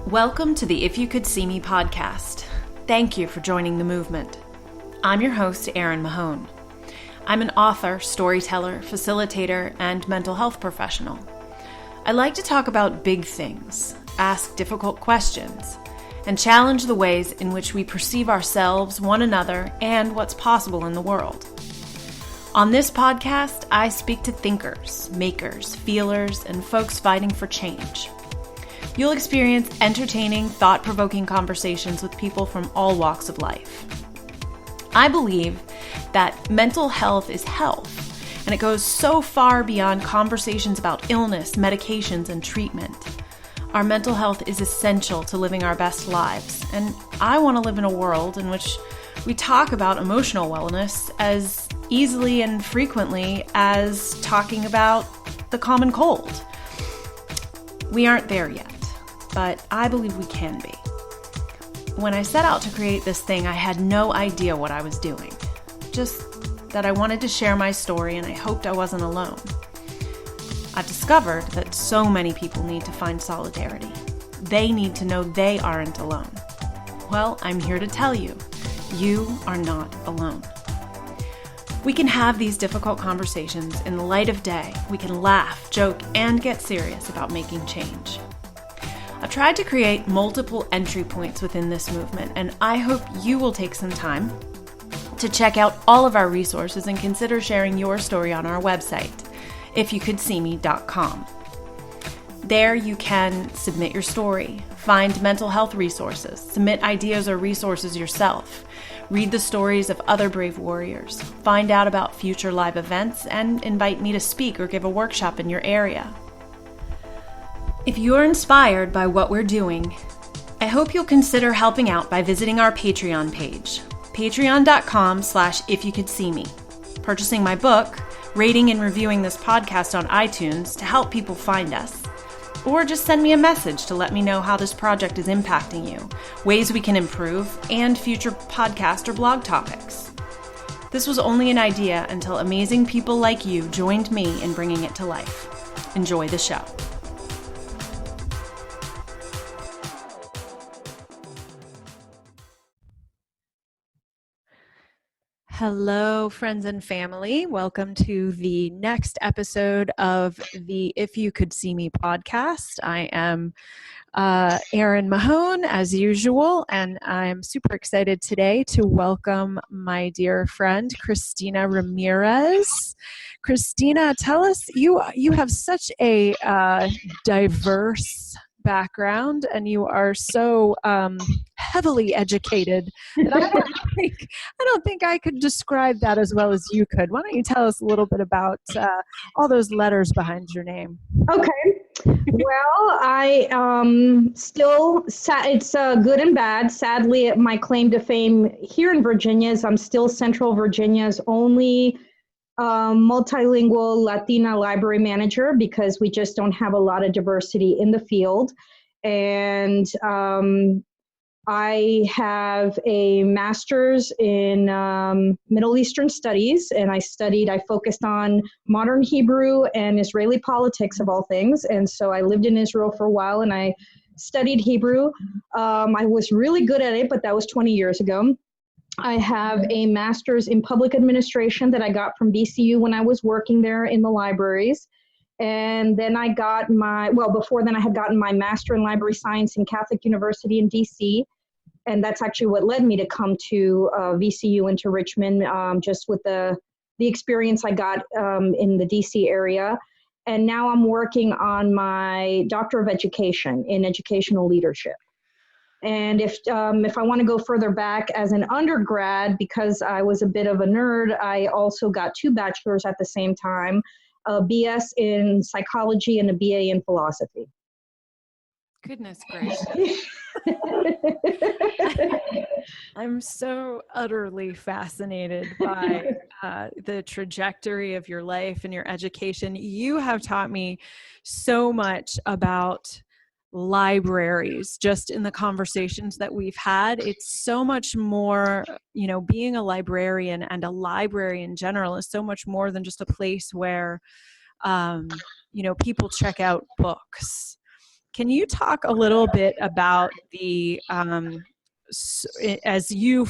Welcome to the If You Could See Me podcast. Thank you for joining the movement. I'm your host, Erin Mahone. I'm an author, storyteller, facilitator, and mental health professional. I like to talk about big things, ask difficult questions, and challenge the ways in which we perceive ourselves, one another, and what's possible in the world. On this podcast, I speak to thinkers, makers, feelers, and folks fighting for change. You'll experience entertaining, thought-provoking conversations with people from all walks of life. I believe that mental health is health, and it goes so far beyond conversations about illness, medications, and treatment. Our mental health is essential to living our best lives, and I want to live in a world in which we talk about emotional wellness as easily and frequently as talking about the common cold. We aren't there yet, but I believe we can be. When I set out to create this thing, I had no idea what I was doing. Just that I wanted to share my story and I hoped I wasn't alone. I've discovered that so many people need to find solidarity. They need to know they aren't alone. Well, I'm here to tell you, you are not alone. We can have these difficult conversations in the light of day. We can laugh, joke, and get serious about making change. I've tried to create multiple entry points within this movement, and I hope you will take some time to check out all of our resources and consider sharing your story on our website, ifyoucouldseeme.com. There you can submit your story, find mental health resources, submit ideas or resources yourself, read the stories of other brave warriors, find out about future live events, and invite me to speak or give a workshop in your area. If you're inspired by what we're doing, I hope you'll consider helping out by visiting our Patreon page, patreon.com/ifyoucouldseeme, purchasing my book, rating and reviewing this podcast on iTunes to help people find us, or just send me a message to let me know how this project is impacting you, ways we can improve, and future podcast or blog topics. This was only an idea until amazing people like you joined me in bringing it to life. Enjoy the show. Hello, friends and family. Welcome to the next episode of the If You Could See Me podcast. I am Erin Mahone, as usual, and I'm super excited today to welcome my dear friend, Cristina Ramirez. Cristina, tell us, you have such a diverse background, and you are so heavily educated that I don't think I could describe that as well as you could. Why don't you tell us a little bit about all those letters behind your name? Okay. Well, I still, it's good and bad. Sadly, my claim to fame here in Virginia is I'm still Central Virginia's only multilingual Latina library manager, because we just don't have a lot of diversity in the field. And I have a master's in Middle Eastern studies, and I focused on modern Hebrew and Israeli politics of all things. And so I lived in Israel for a while and I studied Hebrew. I was really good at it, but that was 20 years ago. I have a master's in public administration that I got from VCU when I was working there in the libraries. And then I got before then I had gotten my master in library science in Catholic University in DC. And that's actually what led me to come to VCU into Richmond, just with the experience I got in the DC area. And now I'm working on my Doctor of Education in Educational Leadership. And if I want to go further back, as an undergrad, because I was a bit of a nerd, I also got 2 bachelors at the same time, a BS in psychology and a BA in philosophy. Goodness gracious. I'm so utterly fascinated by the trajectory of your life and your education. You have taught me so much about libraries just in the conversations that we've had. It's so much more, being a librarian and a library in general is so much more than just a place where, people check out books. Can you talk a little bit about the as you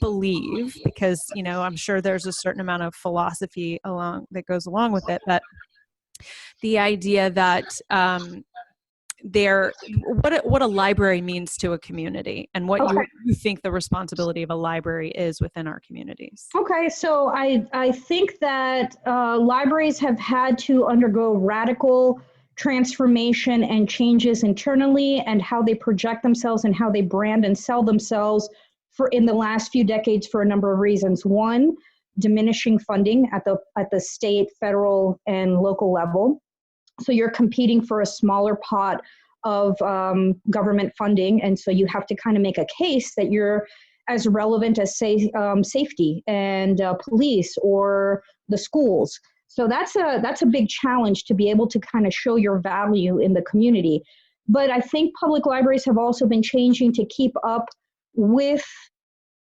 believe, because I'm sure there's a certain amount of philosophy that goes along with it, but the idea that what a library means to a community, and what Okay. you think the responsibility of a library is within our communities. Okay, so I think that libraries have had to undergo radical transformation and changes internally, and how they project themselves and how they brand and sell themselves in the last few decades for a number of reasons. One, diminishing funding at the state, federal, and local level. So you're competing for a smaller pot of government funding, and so you have to kind of make a case that you're as relevant as, say, safety and police or the schools. So that's a big challenge, to be able to kind of show your value in the community. But I think public libraries have also been changing to keep up with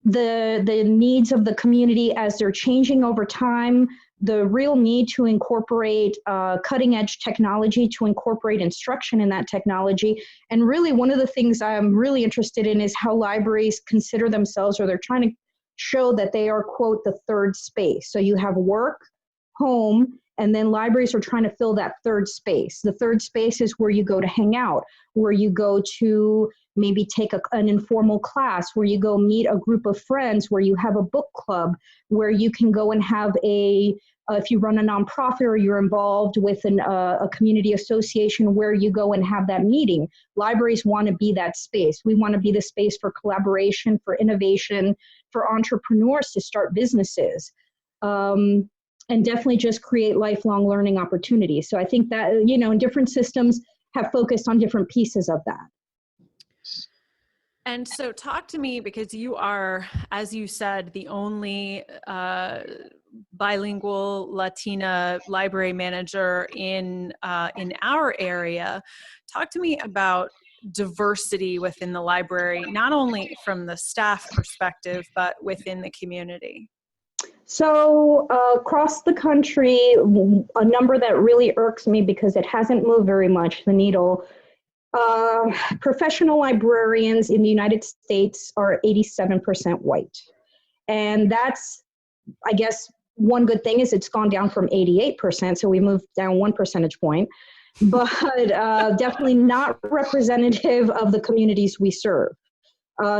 the needs of the community as they're changing over time. The real need to incorporate cutting edge technology, to incorporate instruction in that technology. And really, one of the things I'm really interested in is how libraries consider themselves, or they're trying to show that they are, quote, the third space. So you have work, home, and then libraries are trying to fill that third space. The third space is where you go to hang out, where you go to maybe take an informal class, where you go meet a group of friends, where you have a book club, where you can go and have if you run a nonprofit or you're involved with a community association, where you go and have that meeting. Libraries want to be that space. We want to be the space for collaboration, for innovation, for entrepreneurs to start businesses. And definitely just create lifelong learning opportunities. So I think that, and different systems have focused on different pieces of that. And so talk to me, because you are, as you said, the only bilingual Latina library manager in our area. Talk to me about diversity within the library, not only from the staff perspective, but within the community. So across the country, a number that really irks me because it hasn't moved very much, the needle, professional librarians in the United States are 87% white. And that's, I guess, one good thing is it's gone down from 88%, so we moved down 1 percentage point, but definitely not representative of the communities we serve.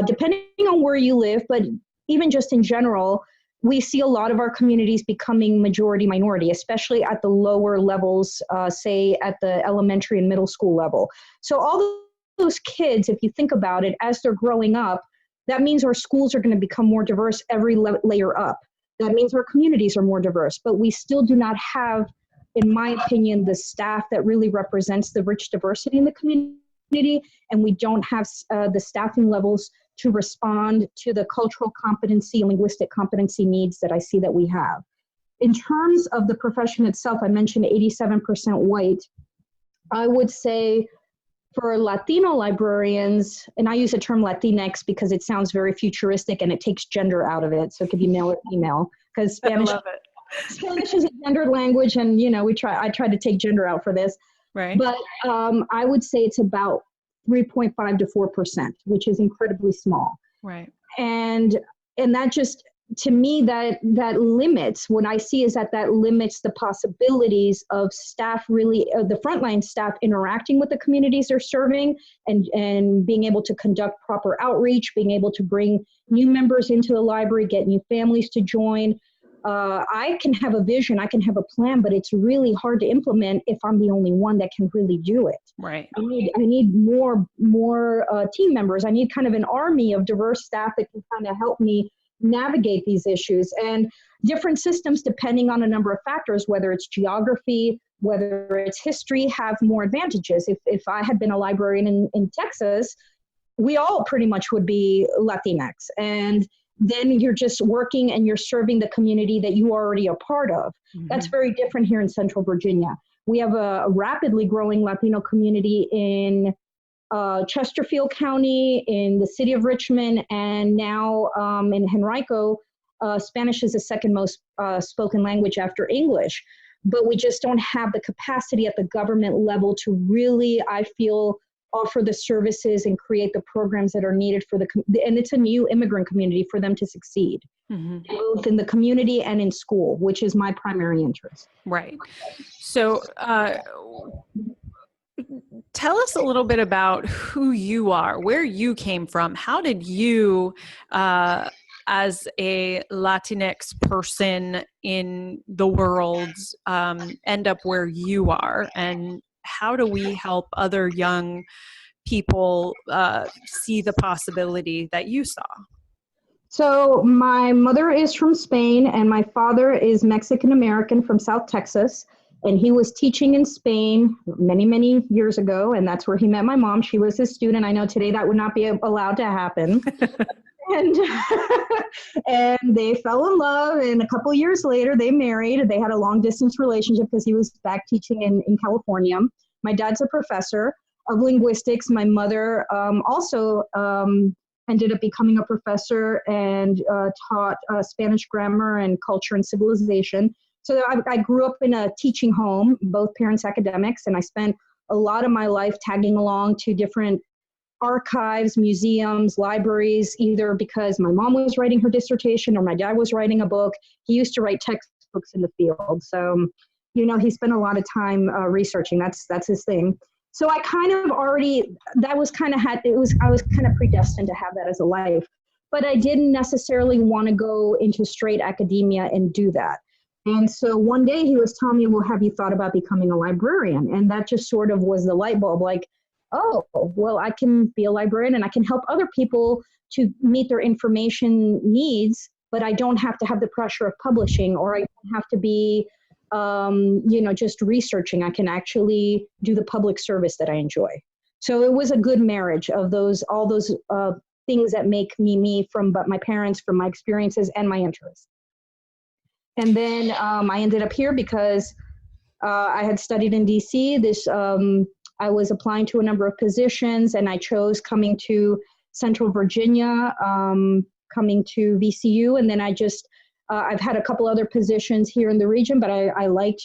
Depending on where you live, but even just in general, we see a lot of our communities becoming majority minority, especially at the lower levels, say at the elementary and middle school level. So all those kids, if you think about it, as they're growing up, that means our schools are going to become more diverse every layer up. That means our communities are more diverse, but we still do not have, in my opinion, the staff that really represents the rich diversity in the community, and we don't have the staffing levels to respond to the cultural competency and linguistic competency needs that I see that we have. In terms of the profession itself, I mentioned 87% white. I would say for Latino librarians, and I use the term Latinx because it sounds very futuristic and it takes gender out of it, so it could be male or female, because Spanish is a gendered language, and I try to take gender out for this. Right. But I would say it's about 3.5 to 4%, which is incredibly small. Right. And that just, to me, that limits, what I see is that limits the possibilities of staff really, the frontline staff interacting with the communities they're serving, and being able to conduct proper outreach, being able to bring new members into the library, get new families to join. I can have a vision, I can have a plan, but it's really hard to implement if I'm the only one that can really do it. Right. I need more team members. I need kind of an army of diverse staff that can kind of help me navigate these issues. And different systems, depending on a number of factors, whether it's geography, whether it's history, have more advantages. If I had been a librarian in Texas, we all pretty much would be Latinx. And then you're just working and you're serving the community that you are already a part of. Mm-hmm. That's very different here in Central Virginia. We have a rapidly growing Latino community in Chesterfield County, in the city of Richmond, and now in Henrico, Spanish is the second most spoken language after English. but we just don't have the capacity at the government level to really, I feel, offer the services and create the programs that are needed for and it's a new immigrant community, for them to succeed, both in the community and in school, which is my primary interest. Right. So tell us a little bit about who you are, where you came from. How did you, as a Latinx person in the world, end up where you are? And how do we help other young people see the possibility that you saw? So my mother is from Spain and my father is Mexican-American from South Texas. And he was teaching in Spain many, many years ago. And that's where he met my mom. She was his student. I know today that would not be allowed to happen. and and they fell in love. And a couple of years later, they married. They had a long distance relationship because he was back teaching in California. My dad's a professor of linguistics. My mother also ended up becoming a professor and taught Spanish grammar and culture and civilization. So I grew up in a teaching home, both parents academics, and I spent a lot of my life tagging along to different archives, museums, libraries, either because my mom was writing her dissertation or my dad was writing a book. He used to write textbooks in the field. So, he spent a lot of time researching. That's his thing. So I kind of already, I was kind of predestined to have that as a life, but I didn't necessarily want to go into straight academia and do that. And so one day he was telling me, well, have you thought about becoming a librarian? And that just sort of was the light bulb, like, oh, well, I can be a librarian and I can help other people to meet their information needs, but I don't have to have the pressure of publishing, or I don't have to be, just researching. I can actually do the public service that I enjoy. So it was a good marriage of all those things that make me from my parents, from my experiences and my interests. And then I ended up here because I had studied in DC. I was applying to a number of positions, and I chose coming to Central Virginia, coming to VCU, and then I've had a couple other positions here in the region, but I liked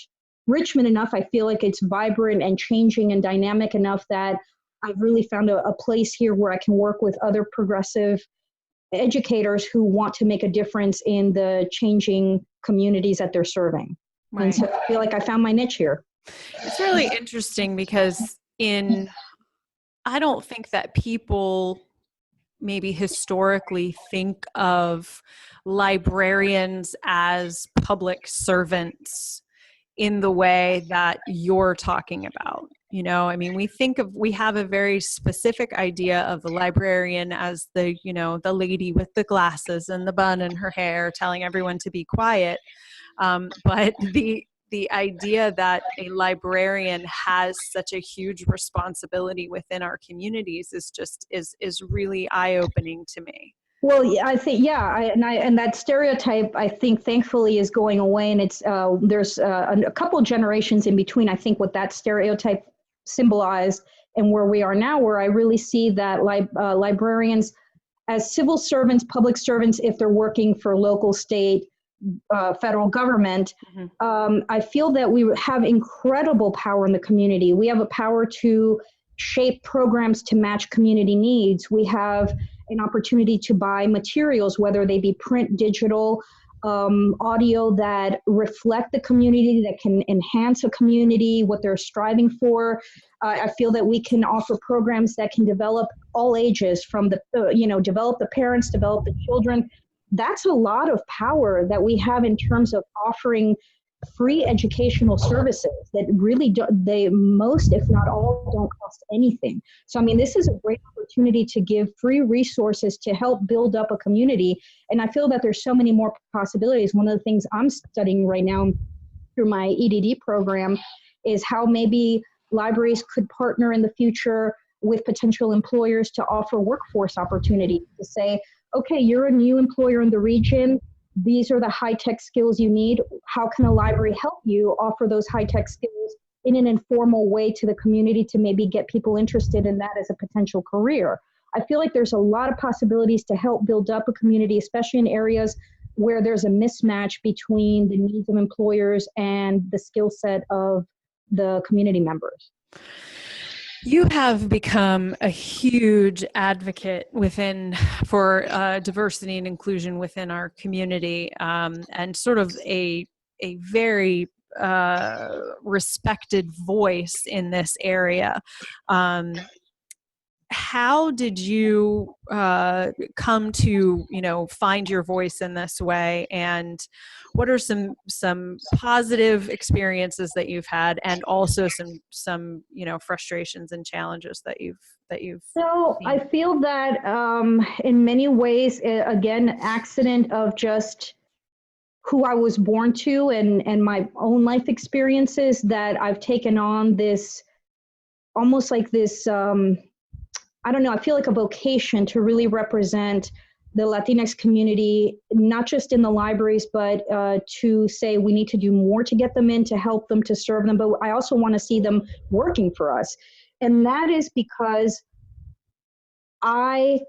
Richmond enough. I feel like it's vibrant and changing and dynamic enough that I've really found a place here where I can work with other progressive educators who want to make a difference in the changing communities that they're serving. Right. And so I feel like I found my niche here. It's really interesting because I don't think that people maybe historically think of librarians as public servants in the way that you're talking about. We have a very specific idea of the librarian as the lady with the glasses and the bun in her hair telling everyone to be quiet. But the idea that a librarian has such a huge responsibility within our communities is really eye-opening to me. Well, yeah, I think, and that stereotype, I think, thankfully is going away, and it's there's a couple generations in between. I think what that stereotype symbolized and where we are now, where I really see that librarians as civil servants, public servants, if they're working for local, state, federal government, I feel that we have incredible power in the community. We have a power to shape programs to match community needs. We have an opportunity to buy materials, whether they be print, digital, audio, that reflect the community, that can enhance a community, what they're striving for. I feel that we can offer programs that can develop all ages, from develop the parents, develop the children. That's a lot of power that we have in terms of offering free educational services that really most, if not all, don't cost anything. So, this is a great opportunity to give free resources to help build up a community. And I feel that there's so many more possibilities. One of the things I'm studying right now through my EDD program is how maybe libraries could partner in the future with potential employers to offer workforce opportunities, to say, okay, you're a new employer in the region. These are the high-tech skills you need. How can a library help you offer those high-tech skills in an informal way to the community to maybe get people interested in that as a potential career? I feel like there's a lot of possibilities to help build up a community, especially in areas where there's a mismatch between the needs of employers and the skill set of the community members. You have become a huge advocate for diversity and inclusion within our community, and sort of a very respected voice in this area. How did you come to, find your voice in this way, and what are some positive experiences that you've had, and also some frustrations and challenges that you've So seen? I feel that in many ways, again, accident of just who I was born to and my own life experiences, that I've taken on this almost like this. I don't know, I feel like a vocation to really represent the Latinx community, not just in the libraries, but to say we need to do more to get them in, to help them, to serve them. But I also want to see them working for us. And that is because I,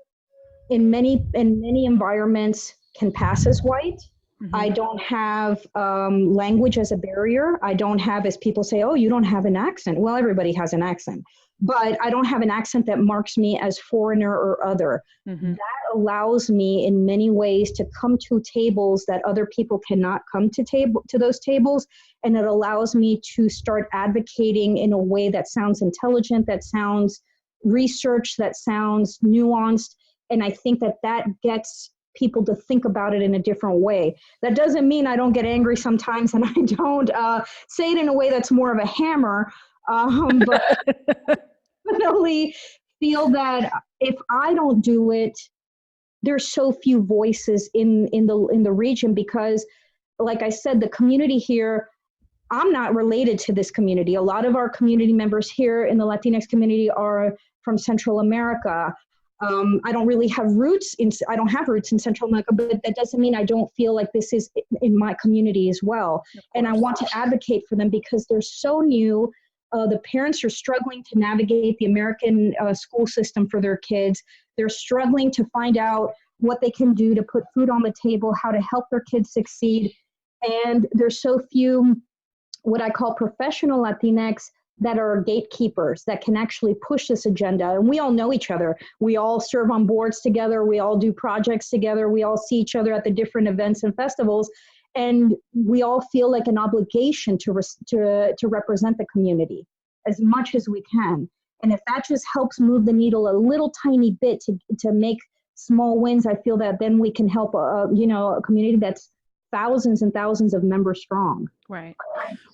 in many environments, can pass as white. Mm-hmm. I don't have language as a barrier. I don't have, as people say, oh, you don't have an accent. Well, everybody has an accent. But I don't have an accent that marks me as foreigner or other. Mm-hmm. That allows me in many ways to come to tables that other people cannot come to those tables. And it allows me to start advocating in a way that sounds intelligent, that sounds researched, that sounds nuanced. And I think that gets people to think about it in a different way. That doesn't mean I don't get angry sometimes and I don't say it in a way that's more of a hammer, but definitely feel that if I don't do it, there's so few voices in the region, because like I said, the community here, I'm not related to this community. A lot of our community members here in the Latinx community are from Central America. I don't really have roots in Central America, but that doesn't mean I don't feel like this is in my community as well. And I want to advocate for them because they're so new. The parents are struggling to navigate the American school system for their kids. They're struggling to find out what they can do to put food on the table, how to help their kids succeed. And there's so few what I call professional Latinx that are gatekeepers that can actually push this agenda. And we all know each other. We all serve on boards together. We all do projects together. We all see each other at the different events and festivals. And we all feel like an obligation to represent the community as much as we can. And if that just helps move the needle a little tiny bit to make small wins, I feel that then we can help a community that's thousands and thousands of members strong. Right.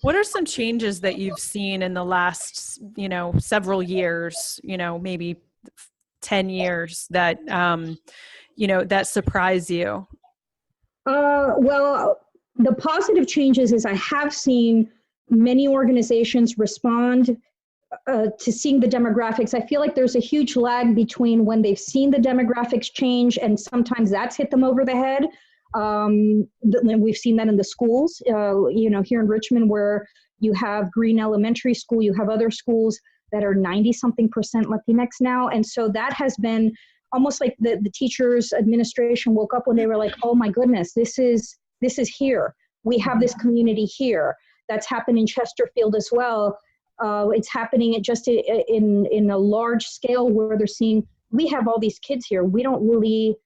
What are some changes that you've seen in the last, several years, maybe 10 years that, that surprise you? Well, the positive changes is I have seen many organizations respond to seeing the demographics. I feel like there's a huge lag between when they've seen the demographics change, and sometimes that's hit them over the head. We've seen that in the schools, here in Richmond, where you have Green Elementary School, you have other schools that are 90-something% Latinx now. And so that has been almost like the teachers' administration woke up when they were like, oh my goodness, this is here. We have this community here. That's happened in Chesterfield as well. It's happening just in a large scale where they're seeing, we have all these kids here. We don't really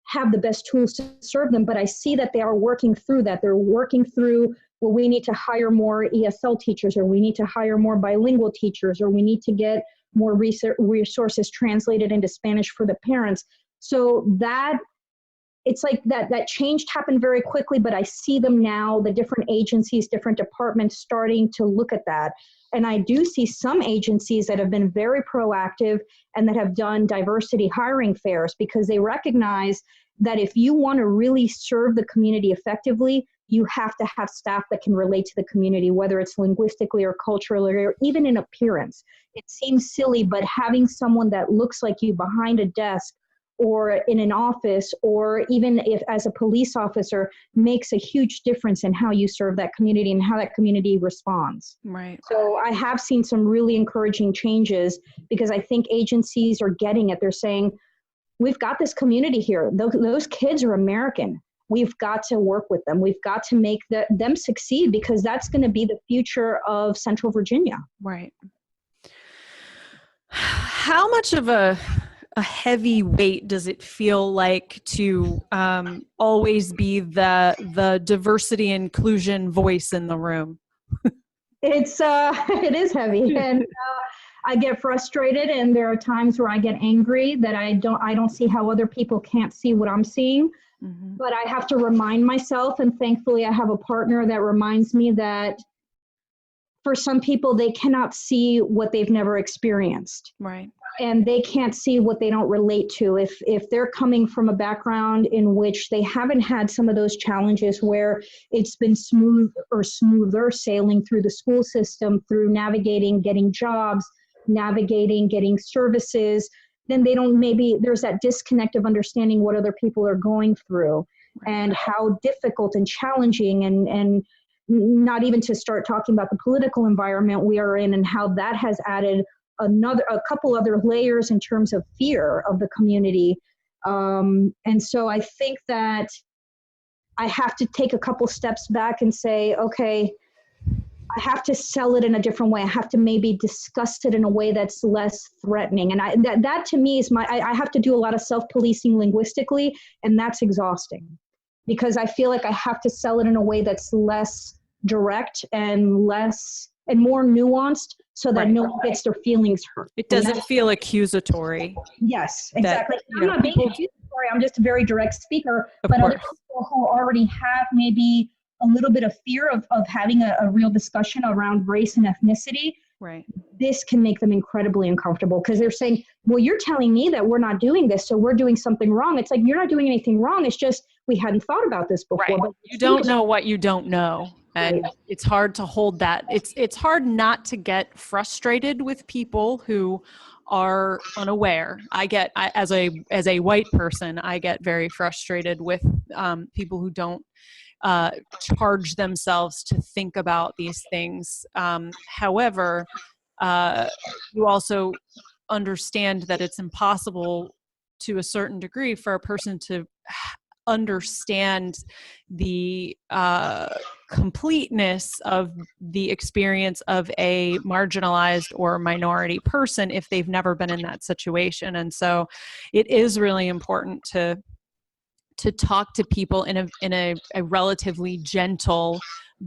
have the best tools to serve them, but I see that they are working through that. They're working through, well, we need to hire more ESL teachers, or we need to hire more bilingual teachers, or we need to get more resources translated into Spanish for the parents. So that, it's like that change happened very quickly, but I see them now, the different agencies, different departments starting to look at that. And I do see some agencies that have been very proactive and that have done diversity hiring fairs, because they recognize that if you want to really serve the community effectively, you have to have staff that can relate to the community, whether it's linguistically or culturally or even in appearance. It seems silly, but having someone that looks like you behind a desk or in an office, or even if as a police officer, makes a huge difference in how you serve that community and how that community responds. Right. So I have seen some really encouraging changes, because I think agencies are getting it. They're saying, we've got this community here. Those kids are American. we've got to work with them. We've got to make them succeed, because that's going to be the future of Central Virginia. Right. How much of a heavy weight does it feel like to always be the diversity inclusion voice in the room? It's it is heavy, and I get frustrated, and there are times where I get angry that I don't see how other people can't see what I'm seeing. Mm-hmm. But I have to remind myself, and thankfully I have a partner that reminds me that for some people, they cannot see what they've never experienced. Right. And they can't see what they don't relate to. If they're coming from a background in which they haven't had some of those challenges where it's been smooth or smoother sailing through the school system, through navigating, getting jobs, navigating, getting services, then they don't, maybe there's that disconnect of understanding what other people are going through, right, and how difficult and challenging, and not even to start talking about the political environment we are in, and how that has added a couple other layers in terms of fear of the community. And so I think that I have to take a couple steps back and say, okay, I have to sell it in a different way. I have to maybe discuss it in a way that's less threatening. And that to me is I have to do a lot of self-policing linguistically, and that's exhausting, because I feel like I have to sell it in a way that's less direct and more nuanced, so that no one gets their feelings hurt. It doesn't feel accusatory. Yes, exactly. That, I'm not being accusatory. I'm just a very direct speaker. But other people who already have maybe a little bit of fear of having a real discussion around race and ethnicity, right, this can make them incredibly uncomfortable, because they're saying, well, you're telling me that we're not doing this, so we're doing something wrong. It's like, you're not doing anything wrong. It's just we hadn't thought about this before. Right. But you don't know what you don't know. And right, it's hard to hold that. It's hard not to get frustrated with people who are unaware. As a white person, I get very frustrated with people who don't charge themselves to think about these things. However, you also understand that it's impossible to a certain degree for a person to understand the completeness of the experience of a marginalized or minority person if they've never been in that situation. And so it is really important to talk to people in a relatively gentle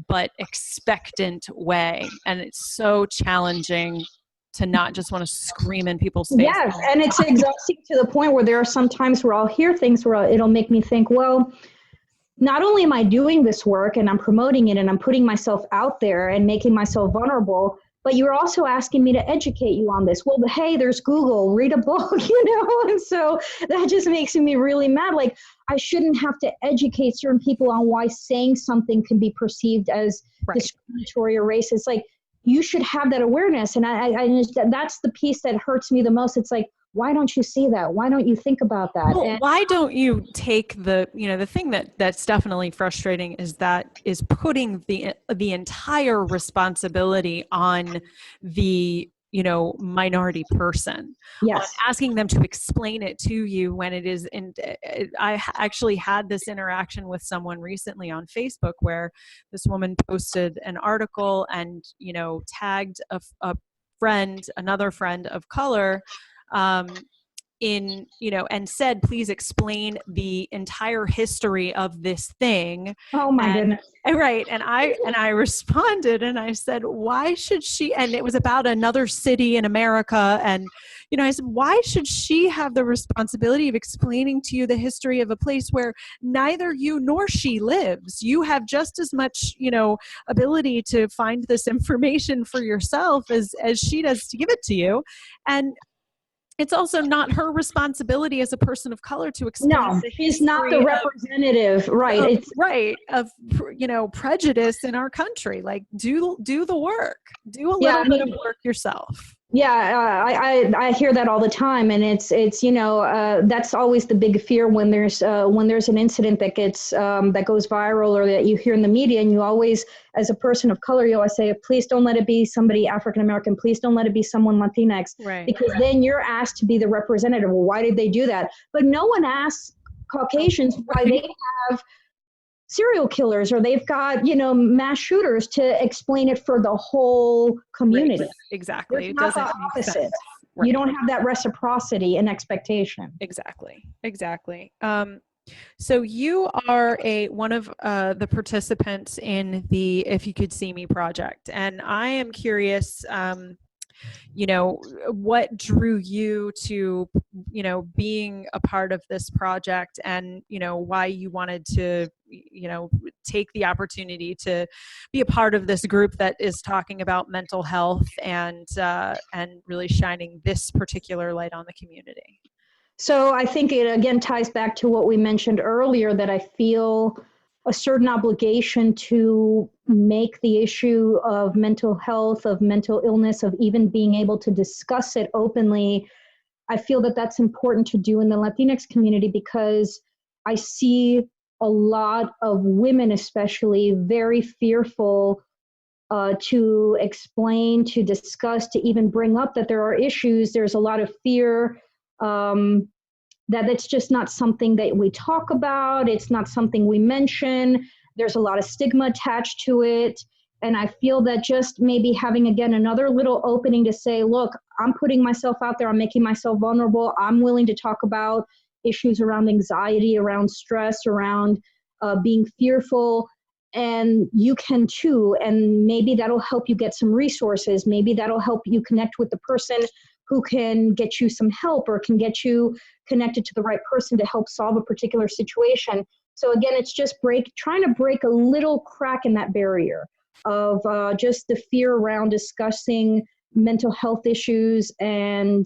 but expectant way. And it's so challenging to not just want to scream in people's faces. Yes, and it's exhausting to the point where there are some times where I'll hear things where it'll make me think, well, not only am I doing this work and I'm promoting it and I'm putting myself out there and making myself vulnerable, but you're also asking me to educate you on this. Well, hey, there's Google, read a book, and so that just makes me really mad. Like, I shouldn't have to educate certain people on why saying something can be perceived as discriminatory or racist. Like, you should have that awareness. And that's the piece that hurts me the most. It's like, why don't you see that? Why don't you think about that? Well, why don't you take the thing that's definitely frustrating is putting the entire responsibility on the minority person. Yes. Asking them to explain it to you when it is. And I actually had this interaction with someone recently on Facebook where this woman posted an article and, tagged another friend of color, and said, please explain the entire history of this thing. Oh my goodness. Right. And I responded and I said, why should she, and it was about another city in America. And, I said, why should she have the responsibility of explaining to you the history of a place where neither you nor she lives? You have just as much, ability to find this information for yourself as she does to give it to you. And it's also not her responsibility as a person of color to explain. No, she's not the representative, right? It's right of prejudice in our country. Like, do the work. Do a little bit of work yourself. Yeah, I hear that all the time, and it's that's always the big fear when there's an incident that gets that goes viral or that you hear in the media, and you always, as a person of color, you always say, please don't let it be somebody African American, please don't let it be someone Latinx, right? Because then you're asked to be the representative. Well, why did they do that? But no one asks Caucasians why they have serial killers, or they've got, mass shooters to explain it for the whole community. Right. Exactly. There's It not doesn't the make opposite. sense. Right. You don't have that reciprocity and expectation. Exactly. So you are one of the participants in the If You Could See Me project, and I am curious, what drew you to, being a part of this project, and, why you wanted to, take the opportunity to be a part of this group that is talking about mental health and really shining this particular light on the community. So I think it again ties back to what we mentioned earlier, that I feel a certain obligation to make the issue of mental health, of mental illness, of even being able to discuss it openly. I feel that that's important to do in the Latinx community, because I see a lot of women, especially, very fearful to explain, to discuss, to even bring up that there are issues. There's a lot of fear. That it's just not something that we talk about. It's not something we mention. There's a lot of stigma attached to it. And I feel that just maybe having, again, another little opening to say, look, I'm putting myself out there. I'm making myself vulnerable. I'm willing to talk about issues around anxiety, around stress, around being fearful. And you can too. And maybe that'll help you get some resources. Maybe that'll help you connect with the person who can get you some help, or can get you connected to the right person to help solve a particular situation. So again, it's just trying to break a little crack in that barrier of just the fear around discussing mental health issues and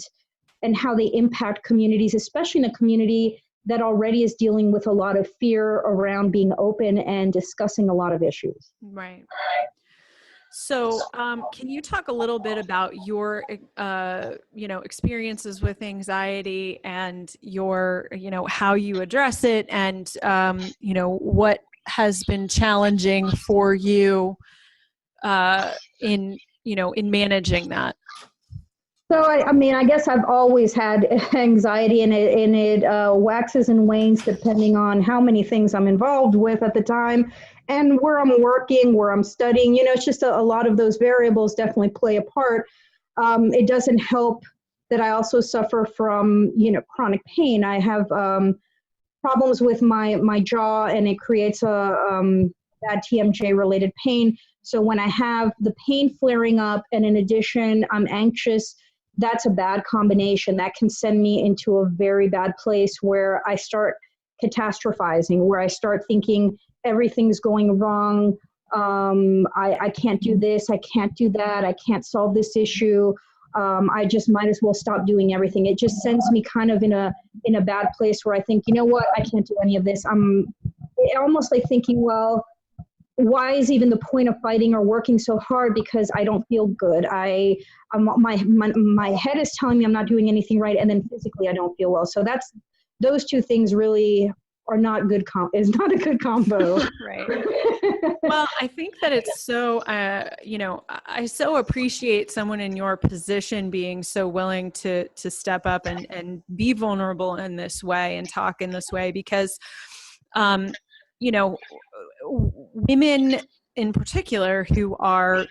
how they impact communities, especially in a community that already is dealing with a lot of fear around being open and discussing a lot of issues. Right. So, can you talk a little bit about your, experiences with anxiety, and your, how you address it, and, what has been challenging for you in managing that? So I guess I've always had anxiety, and it waxes and wanes depending on how many things I'm involved with at the time, and where I'm working, where I'm studying. It's just a lot of those variables definitely play a part. It doesn't help that I also suffer from chronic pain. I have problems with my jaw, and it creates a bad TMJ related pain. So when I have the pain flaring up, and in addition I'm anxious, that's a bad combination. That can send me into a very bad place where I start catastrophizing, where I start thinking everything's going wrong. I can't do this, I can't do that, I can't solve this issue. I just might as well stop doing everything. It just sends me kind of in a bad place where I think, you know what, I can't do any of this. I'm almost like thinking, well, why is even the point of fighting or working so hard? Because I don't feel good. My head is telling me I'm not doing anything right, and then physically I don't feel well. So those two things really are not good. Is not a good combo. Right. Well, I think that it's so, I so appreciate someone in your position being so willing to step up and be vulnerable in this way and talk in this way, because, women in particular who are,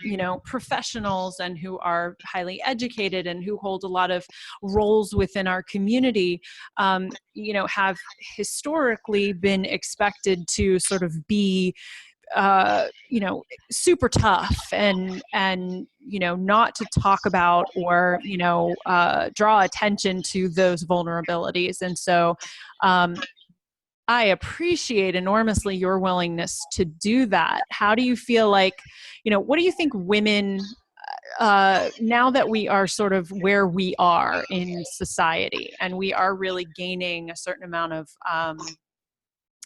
professionals, and who are highly educated, and who hold a lot of roles within our community, have historically been expected to sort of be, super tough, and not to talk about, or, draw attention to those vulnerabilities. And so, I appreciate enormously your willingness to do that. How do you feel like, what do you think women, now that we are sort of where we are in society, and we are really gaining a certain amount of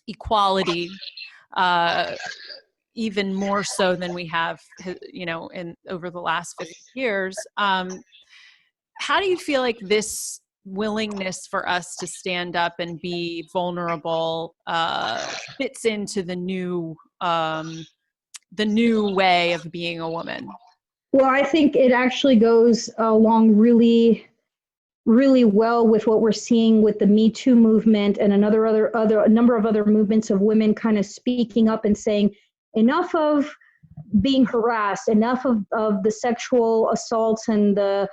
equality, even more so than we have, in over the last 50 years, how do you feel like this willingness for us to stand up and be vulnerable fits into the new way of being a woman? Well, I think it actually goes along really really well with what we're seeing with the Me Too movement and a number of other movements of women kind of speaking up and saying enough of being harassed, enough of the sexual assaults and the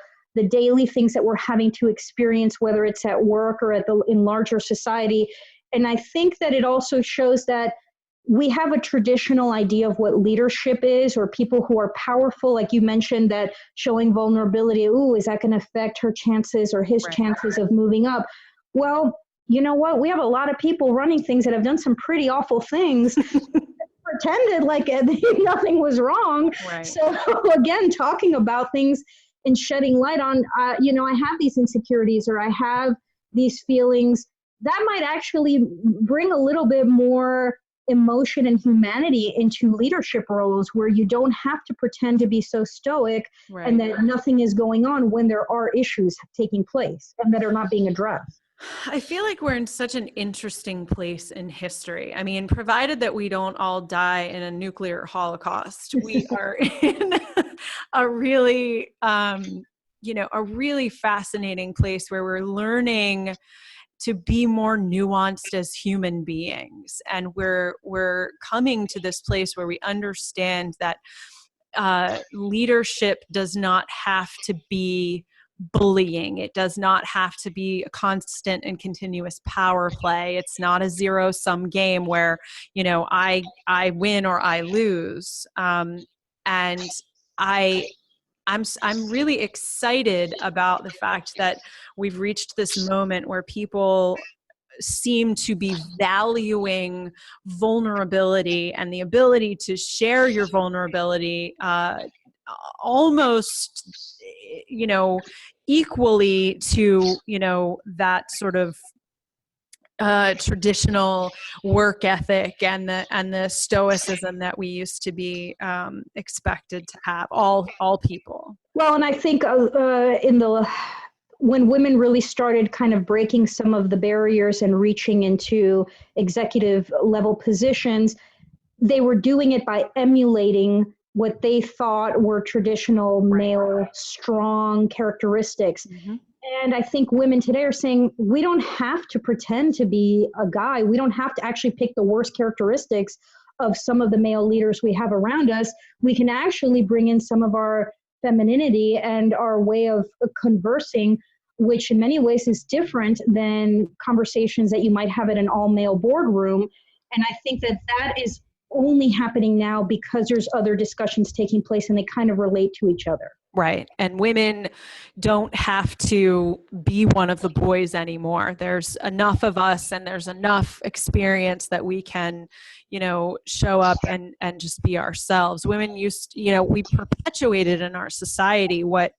daily things that we're having to experience, whether it's at work or in larger society. And I think that it also shows that we have a traditional idea of what leadership is, or people who are powerful, like you mentioned, that showing vulnerability, ooh, is that going to affect her chances or his chances of moving up? Well, you know what? We have a lot of people running things that have done some pretty awful things, pretended like nothing was wrong. Right. So again, talking about things and shedding light on, I have these insecurities, or I have these feelings, that might actually bring a little bit more emotion and humanity into leadership roles, where you don't have to pretend to be so stoic, right, and that nothing is going on when there are issues taking place and that are not being addressed. I feel like we're in such an interesting place in history. I mean, provided that we don't all die in a nuclear holocaust, we are in a really, a really fascinating place where we're learning to be more nuanced as human beings. And we're coming to this place where we understand that leadership does not have to be bullying. It does not have to be a constant and continuous power play. It's not a zero-sum game where, I win or I lose. And I'm really excited about the fact that we've reached this moment where people seem to be valuing vulnerability and the ability to share your vulnerability almost, equally to, that sort of traditional work ethic and the stoicism that we used to be expected to have, all people. Well, and I think when women really started kind of breaking some of the barriers and reaching into executive level positions, they were doing it by emulating what they thought were traditional male strong characteristics. Mm-hmm. And I think women today are saying, we don't have to pretend to be a guy. We don't have to actually pick the worst characteristics of some of the male leaders we have around us. We can actually bring in some of our femininity and our way of conversing, which in many ways is different than conversations that you might have at an all-male boardroom. And I think that is only happening now because there's other discussions taking place and they kind of relate to each other. Right. And women don't have to be one of the boys anymore. There's enough of us and there's enough experience that we can, show up and just be ourselves. Women we perpetuated in our society what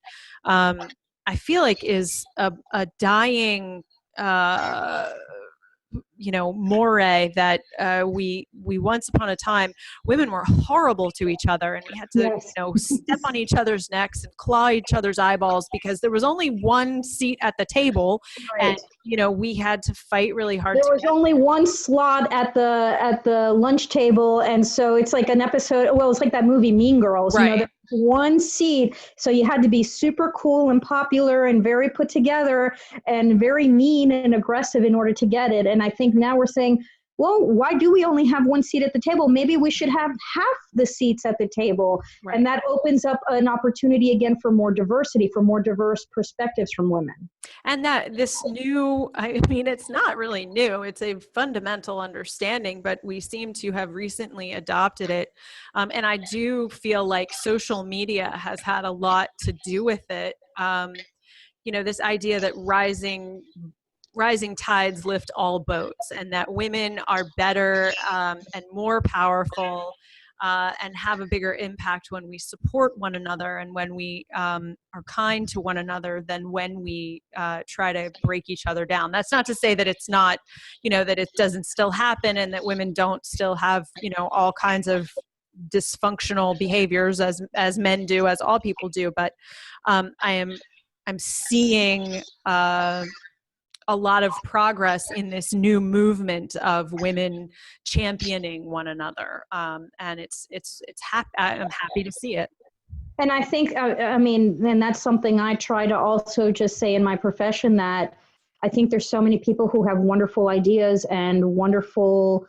I feel like is a dying moray that we once upon a time, women were horrible to each other, and we had to step on each other's necks and claw each other's eyeballs because there was only one seat at the table, right, and we had to fight really hard. There was only one slot at the lunch table, and so it's like an episode. Well, it's like that movie Mean Girls. Right. There's one seat, so you had to be super cool and popular and very put together and very mean and aggressive in order to get it. And I think now we're saying, well, why do we only have one seat at the table? Maybe we should have half the seats at the table. Right. And that opens up an opportunity again for more diversity, for more diverse perspectives from women. And that this new, it's not really new, it's a fundamental understanding, but we seem to have recently adopted it. And I do feel like social media has had a lot to do with it. This idea that rising tides lift all boats, and that women are better and more powerful and have a bigger impact when we support one another and when we are kind to one another than when we try to break each other down. That's not to say that it's not, that it doesn't still happen and that women don't still have, all kinds of dysfunctional behaviors as men do, as all people do. But I'm seeing a lot of progress in this new movement of women championing one another, and I'm happy to see it. And I think, I mean, and that's something I try to also just say in my profession, that I think there's so many people who have wonderful ideas and wonderful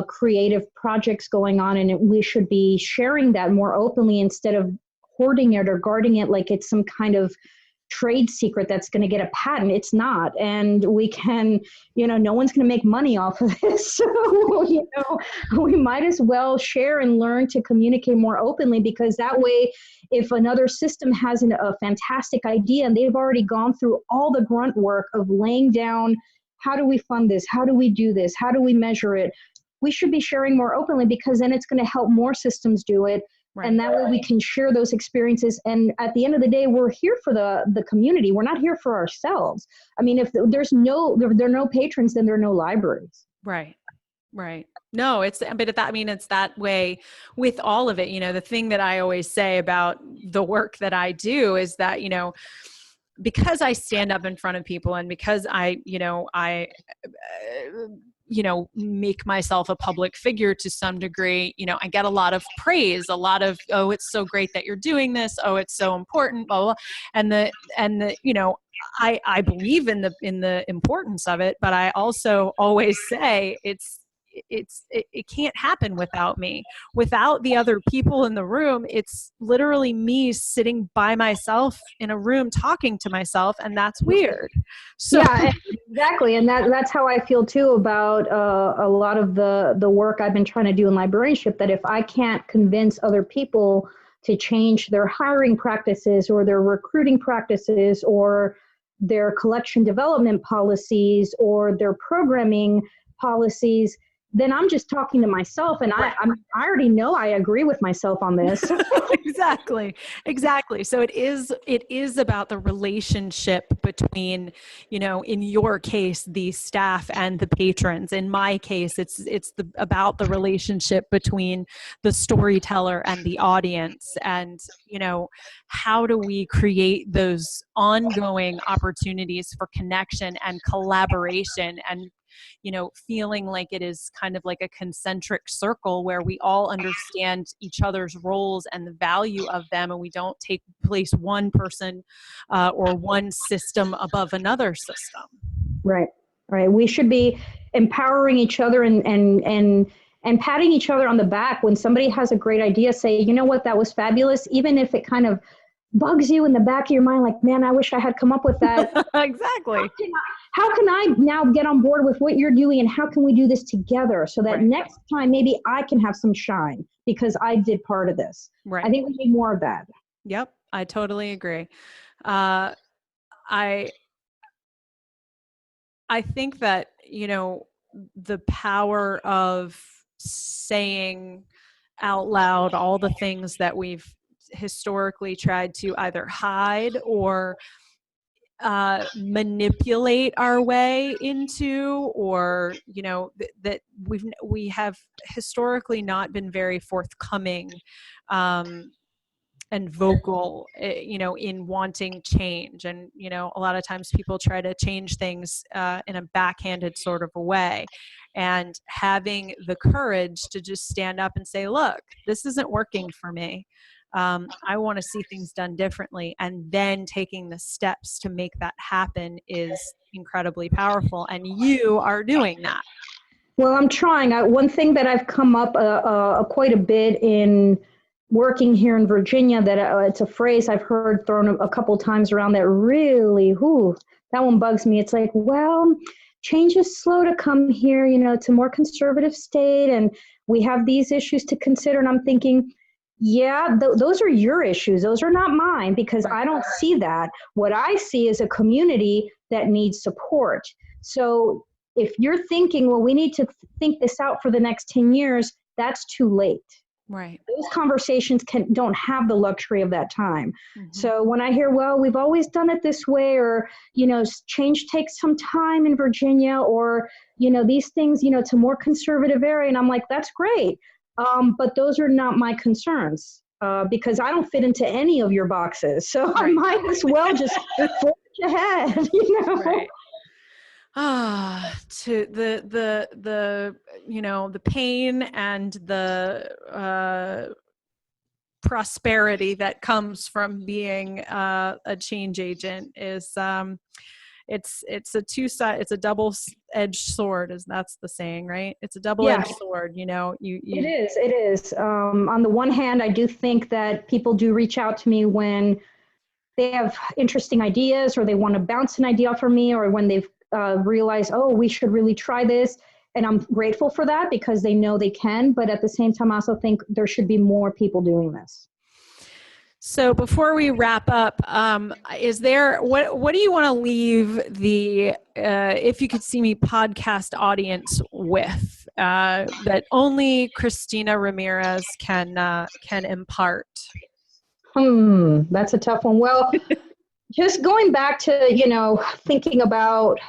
creative projects going on, and we should be sharing that more openly instead of hoarding it or guarding it like it's some kind of trade secret that's going to get a patent. It's not. And we can, no one's going to make money off of this. So, we might as well share and learn to communicate more openly, because that way, if another system has a fantastic idea and they've already gone through all the grunt work of laying down, how do we fund this? How do we do this? How do we measure it? We should be sharing more openly, because then it's going to help more systems do it. Right. And that way we can share those experiences. And at the end of the day, we're here for the community. We're not here for ourselves. I mean, if there are no patrons, then there are no libraries. Right. Right. No, it's that way with all of it. The thing that I always say about the work that I do is that, because I stand up in front of people, and because I make myself a public figure to some degree, I get a lot of praise, a lot of, oh, it's so great that you're doing this. Oh, it's so important, blah, blah, blah. I believe in the importance of it, but I also always say it can't happen without me, without the other people in the room. It's literally me sitting by myself in a room talking to myself, and that's weird. So yeah, exactly. And that's how I feel too about a lot of the work I've been trying to do in librarianship, that if I can't convince other people to change their hiring practices or their recruiting practices or their collection development policies or their programming policies, then I'm just talking to myself, and I already know I agree with myself on this. Exactly. So it is about the relationship between, in your case, the staff and the patrons. In my case, it's about the relationship between the storyteller and the audience. And, how do we create those ongoing opportunities for connection and collaboration, and feeling like it is kind of like a concentric circle where we all understand each other's roles and the value of them, and we don't place one person or one system above another system. Right. We should be empowering each other and patting each other on the back when somebody has a great idea. Say, you know what, that was fabulous, even if it kind of bugs you in the back of your mind, like, man, I wish I had come up with that. Exactly. How can I now get on board with what you're doing, and how can we do this together so that next time maybe I can have some shine because I did part of this. Right. I think we need more of that. Yep. I totally agree. I think that, the power of saying out loud all the things that we've historically tried to either hide or manipulate our way into, or that we have historically not been very forthcoming and vocal, in wanting change. And, a lot of times people try to change things in a backhanded sort of a way. And having the courage to just stand up and say, look, this isn't working for me. I want to see things done differently. And then taking the steps to make that happen is incredibly powerful. And you are doing that. Well, I'm trying. One thing that I've come up quite a bit in working here in Virginia, that it's a phrase I've heard thrown a couple times around that really, that one bugs me. It's like, well, change is slow to come here. It's a more conservative state, and we have these issues to consider. And I'm thinking, yeah, those are your issues. Those are not mine, because I don't see that. What I see is a community that needs support. So if you're thinking, well, we need to think this out for the next 10 years, that's too late. Right. Those conversations don't have the luxury of that time. Mm-hmm. So when I hear, well, we've always done it this way, or, change takes some time in Virginia, or, these things, it's a more conservative area. And I'm like, that's great. But those are not my concerns, because I don't fit into any of your boxes. So I might as well just forge ahead, Right. To the pain and the prosperity that comes from being a change agent is it's a double-edged sword, is that's the saying, right? It's a double-edged sword, you know. It is. On the one hand, I do think that people do reach out to me when they have interesting ideas, or they want to bounce an idea off of me, or when they've realized, oh, we should really try this. And I'm grateful for that because they know they can. But at the same time, I also think there should be more people doing this. So before we wrap up, is there, what do you want to leave the If You Could See Me podcast audience with that only Cristina Ramirez can impart? That's a tough one. Well, just going back to, thinking about,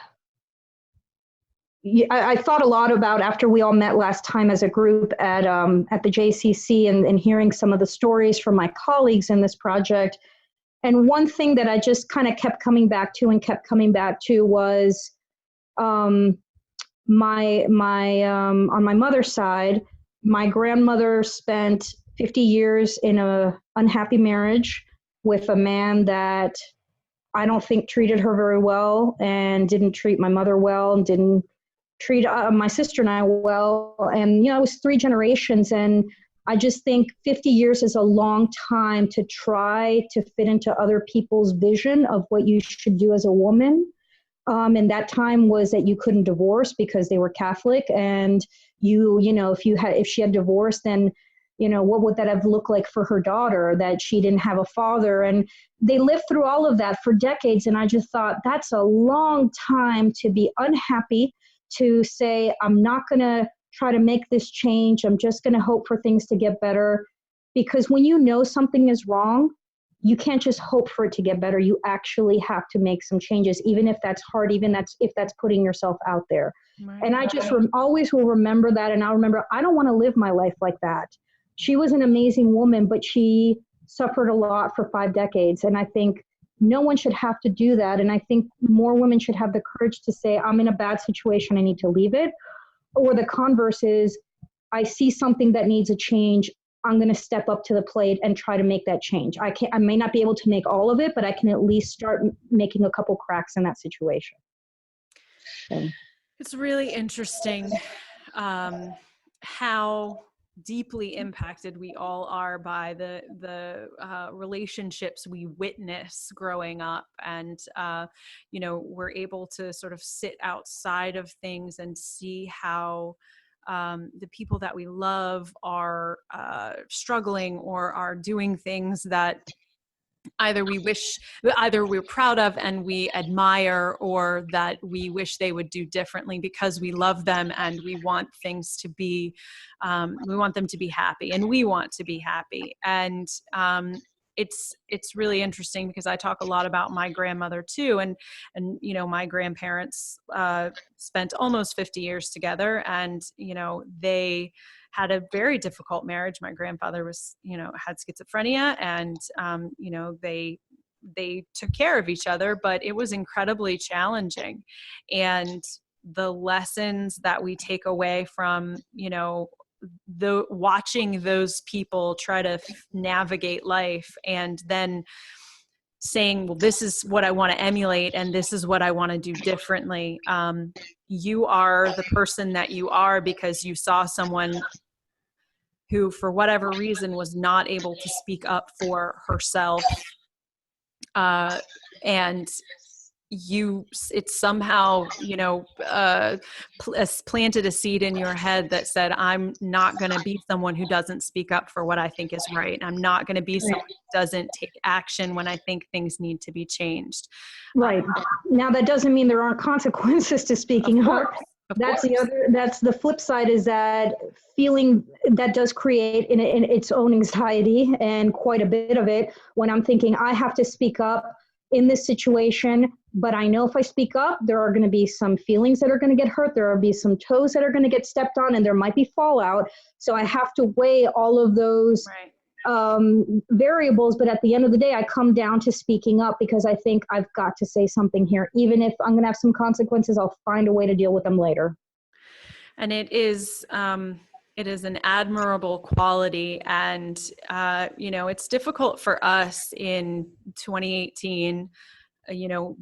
I thought a lot about after we all met last time as a group at the JCC, and hearing some of the stories from my colleagues in this project. And one thing that I just kind of kept coming back to was on my mother's side, my grandmother spent 50 years in a unhappy marriage with a man that I don't think treated her very well, and didn't treat my mother well, and didn't treat my sister and I well. And, it was 3 generations. And I just think 50 years is a long time to try to fit into other people's vision of what you should do as a woman. And that time was that you couldn't divorce because they were Catholic. And if she had divorced, then, what would that have looked like for her daughter, that she didn't have a father? And they lived through all of that for decades. And I just thought, that's a long time to be unhappy, to say, I'm not going to try to make this change. I'm just going to hope for things to get better. Because when you know something is wrong, you can't just hope for it to get better. You actually have to make some changes, even if that's hard, if that's putting yourself out there. Right. And I just always will remember that. And I'll remember, I don't want to live my life like that. She was an amazing woman, but she suffered a lot for 5 decades. And I think no one should have to do that. And I think more women should have the courage to say, I'm in a bad situation, I need to leave it. Or the converse is, I see something that needs a change, I'm going to step up to the plate and try to make that change. I may not be able to make all of it, but I can at least start making a couple cracks in that situation. So. It's really interesting how deeply impacted we all are by the relationships we witness growing up. And, we're able to sort of sit outside of things and see how the people that we love are struggling or are doing things that either we're proud of and we admire, or that we wish they would do differently because we love them and we want things to be, we want them to be happy, and we want to be happy. And it's really interesting because I talk a lot about my grandmother too. And my grandparents spent almost 50 years together, and, they had a very difficult marriage. My grandfather was, had schizophrenia, and, they took care of each other, but it was incredibly challenging. And the lessons that we take away from, watching those people try to navigate life, and then saying, well, this is what I want to emulate, and this is what I want to do differently. You are the person that you are because you saw someone who, for whatever reason, was not able to speak up for herself. And it's somehow, planted a seed in your head that said, I'm not going to be someone who doesn't speak up for what I think is right. I'm not going to be someone who doesn't take action when I think things need to be changed. Right. Now, that doesn't mean there aren't consequences to speaking up. That's the flip side, is that feeling that does create in its own anxiety, and quite a bit of it, when I'm thinking I have to speak up in this situation, but I know if I speak up, there are going to be some feelings that are going to get hurt. There will be some toes that are going to get stepped on, and there might be fallout. So I have to weigh all of those variables. But at the end of the day, I come down to speaking up because I think I've got to say something here. Even if I'm going to have some consequences, I'll find a way to deal with them later. And it is, It is an admirable quality. And, it's difficult for us in 2018,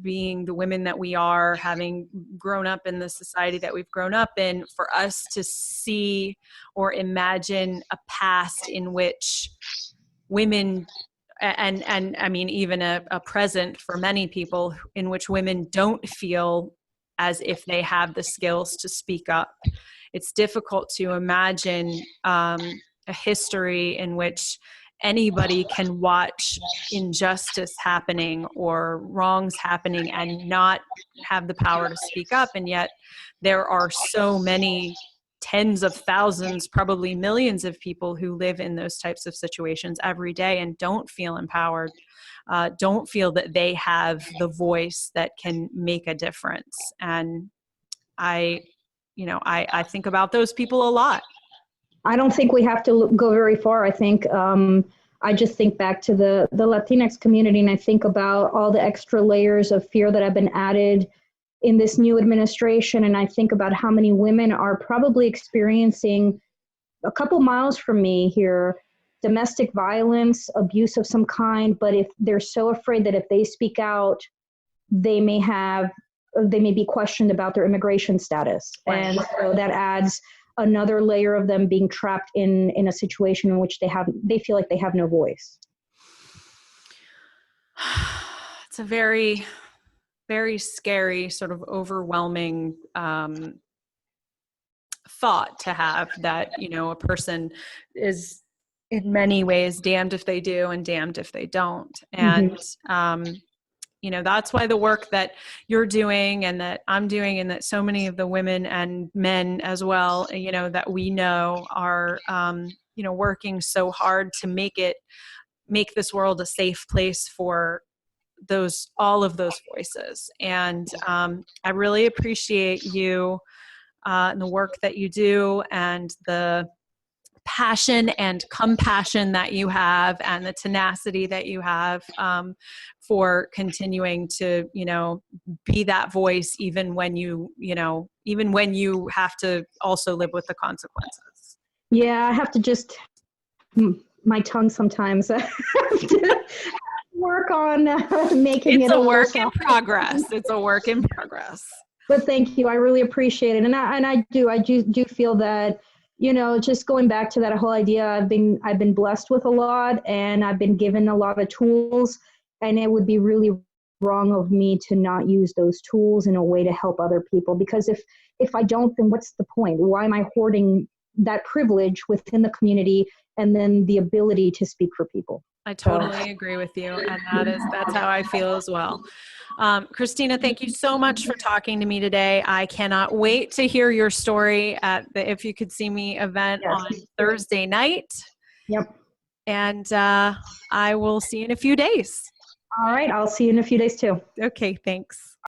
being the women that we are, having grown up in the society that we've grown up in, for us to see or imagine a past in which women and I mean, even a present for many people in which women don't feel as if they have the skills to speak up. It's difficult to imagine a history in which anybody can watch injustice happening or wrongs happening and not have the power to speak up. And yet there are so many tens of thousands, probably millions of people who live in those types of situations every day and don't feel empowered, don't feel that they have the voice that can make a difference. And I think about those people a lot. I don't think we have to go very far. I think I just think back to the Latinx community, and I think about all the extra layers of fear that have been added in this new administration. And I think about how many women are probably experiencing, a couple miles from me here, domestic violence, abuse of some kind. But if they're so afraid that if they speak out, they may be questioned about their immigration status. Right. And so that adds another layer of them being trapped in a situation in which they feel like they have no voice. It's a very, very scary, sort of overwhelming thought to have, that, a person is in many ways damned if they do and damned if they don't. And, that's why the work that you're doing and that I'm doing and that so many of the women and men as well, that we know are, working so hard to make this world a safe place for all of those voices. And I really appreciate you and the work that you do, and the passion and compassion that you have, and the tenacity that you have for continuing to, be that voice, even when you have to also live with the consequences. Yeah, I have to just, my tongue sometimes work on making it a work in progress. It's a work in progress. But thank you. I really appreciate it. And I do feel that, just going back to that whole idea, I've been blessed with a lot, and I've been given a lot of tools, and it would be really wrong of me to not use those tools in a way to help other people. Because if I don't, then what's the point? Why am I hoarding that privilege within the community and then the ability to speak for people? I totally agree with you. And that's how I feel as well. Cristina, thank you so much for talking to me today. I cannot wait to hear your story at the If You Could See Me event on Thursday night. Yep. And I will see you in a few days. All right. I'll see you in a few days too. Okay. Thanks.